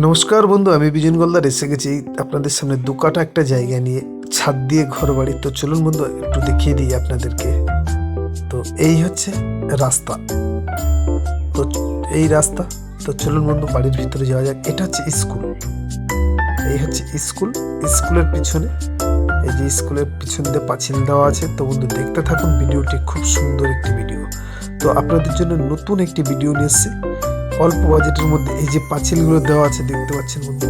নমস্কার বন্ধু, আমি বিজন গোলদার এসে গেছি আপনাদের সামনে দু কাটা একটা জায়গা নিয়ে, ছাদ দিয়ে ঘর বাড়ি। তো চলুন বন্ধু একটু দেখিয়ে দিই আপনাদেরকে। তো এই হচ্ছে রাস্তা, তো এই রাস্তা। তো চলুন বন্ধু বাড়ির ভিতরে যাওয়া যাক। এটা হচ্ছে স্কুল, এই হচ্ছে স্কুল। স্কুলের পিছনে এই যে স্কুলের পিছন দিয়ে পাঁচিল দেওয়া আছে। তো বন্ধু দেখতে থাকুন ভিডিওটি, খুব সুন্দর একটি ভিডিও। তো আপনাদের জন্য নতুন একটি ভিডিও নিয়ে এসেছি অল্প বাজেটের মধ্যে। এই যে পাঁচিলগুলো দেওয়া আছে দেখতে পাচ্ছেন বন্ধু,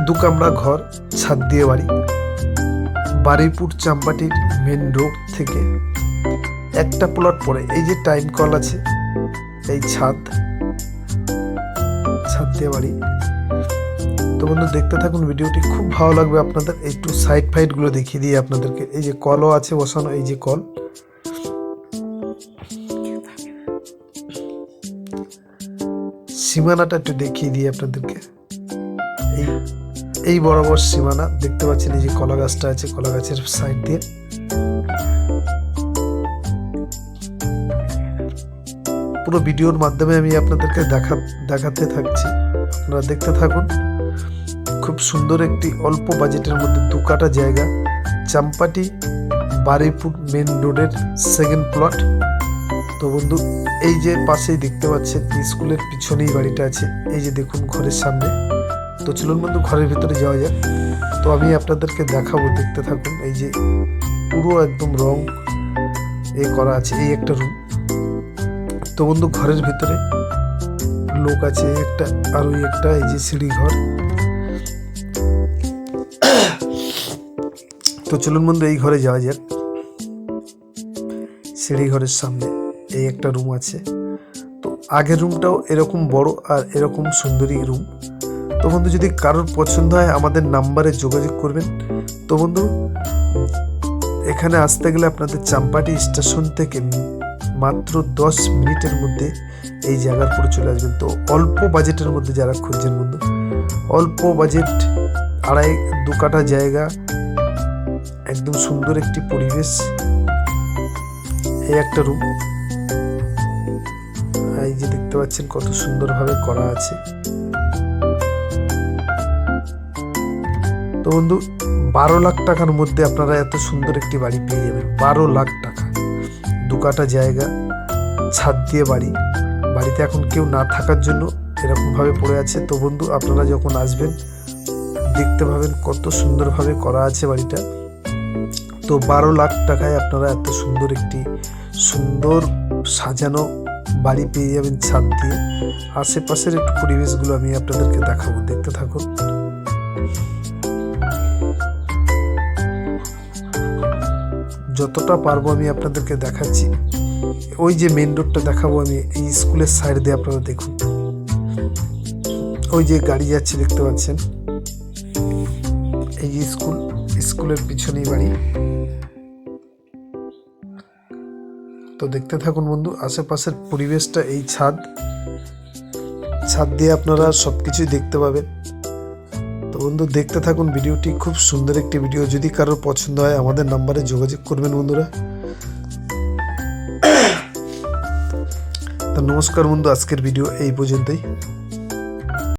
দু কামরা ঘর, ছাদ দিয়ে বাড়ি। বারুইপুর চাম্পাটির মেন রোড থেকে একটা প্লট পরে এই যে টাইম কল আছে, এই ছাদ দিয়ে বাড়ি। তো বন্ধু দেখতে থাকুন ভিডিওটি, খুব ভালো লাগবে আপনাদের। একটু সাইড ফাইড গুলো দেখিয়ে দিয়ে আপনাদেরকে। এই যে কলও আছে বসানো, এই যে কল। সীমানাটা একটু দেখিয়ে দিই আপনাদেরকে। এই বরাবর সীমানা দেখতে পাচ্ছেন। এই যে কলা গাছটা আছে, কলা গাছের সাইড দিয়ে পুরো ভিডিওর মাধ্যমে আমি আপনাদেরকে দেখাতে থাকছি, আপনারা দেখতে থাকুন। খুব সুন্দর একটি অল্প বাজেটের মধ্যে দু কাটা জায়গা, চাম্পাটি বারুইপুর মেন রোডের সেকেন্ড প্লট। তো বন্ধু এই যে পাশেই দেখতে পাচ্ছেন স্কুলের পিছনেই বাড়িটা আছে। এই যে দেখুন ঘরের সামনে। তো চলুন বন্ধু ঘরের ভিতরে যাওয়া যাক। তো আমি আপনাদেরকে দেখাবো, দেখতে থাকুন। এই যে পুরো একদম রং করা আছে, এই একটা রুম। তো বন্ধু ঘরের ভিতরে লোক আছে একটা, আর ওই একটা এই যে সিঁড়ি ঘর। তো চলুন বন্ধু এই ঘরে যাওয়া যাক। সিঁড়ি ঘরের সামনে এই একটা রুম আছে। তো আগের রুমটাও এরকম বড় আর এরকম সুন্দরী রুম। তো বন্ধু যদি কারোর পছন্দ হয় আমাদের নাম্বারে যোগাযোগ করবেন। তো বন্ধু এখানে আসতে গেলে আপনাদের চাম্পাটি স্টেশন থেকে মাত্র 10 মিনিটের মধ্যে এই জায়গার পরে চলে আসবেন। তো অল্প বাজেটের মধ্যে যারা খুঁজছেন বন্ধু, অল্প বাজেট, দু কাটা জায়গা, একদম সুন্দর একটি পরিবেশ, এই একটা রুম। এই যে দেখতে পাচ্ছেন কত সুন্দরভাবে করা আছে। তো বন্ধু 12 লাখ টাকার মধ্যে আপনারা এত সুন্দর একটি বাড়ি পেয়ে যাবেন। 12 লাখ টাকা, দু কাটা জায়গা, ছাদ দিয়ে বাড়ি। বাড়িতে এখন কেউ না থাকার জন্য এরকম ভাবে পড়ে আছে। তো বন্ধু আপনারা যখন আসবেন দেখতে পাবেন কত সুন্দরভাবে করা আছে বাড়িটা। তো 12 লাখ টাকায় আপনারা এত সুন্দর একটি সাজানো বাড়ি পেয়ে যাবেন ছাদ দিয়ে। আশেপাশের একটু পরিবেশগুলো আমি আপনাদেরকে দেখাবো, দেখতে থাকুন। যতটা পারবো আমি আপনাদেরকে দেখাচ্ছি। ওই যে মেন রোডটা দেখাবো আমি, এই স্কুলের সাইড দিয়ে আপনারা দেখুন। ওই যে গাড়ি যাচ্ছে দেখতে পাচ্ছেন, এই যে স্কুলের পিছনেই বাড়ি। তো দেখতে থাকুন বন্ধু আশেপাশের পরিবেশটা। এই ছাদ দিয়ে আপনারা সবকিছুই দেখতে পাবেন। তো বন্ধু দেখতে থাকুন ভিডিওটি, খুব সুন্দর একটি ভিডিও। যদি কারোর পছন্দ হয় আমাদের নাম্বারে যোগাযোগ করবেন বন্ধুরা। তো নমস্কার বন্ধু, আজকের ভিডিও এই পর্যন্তই।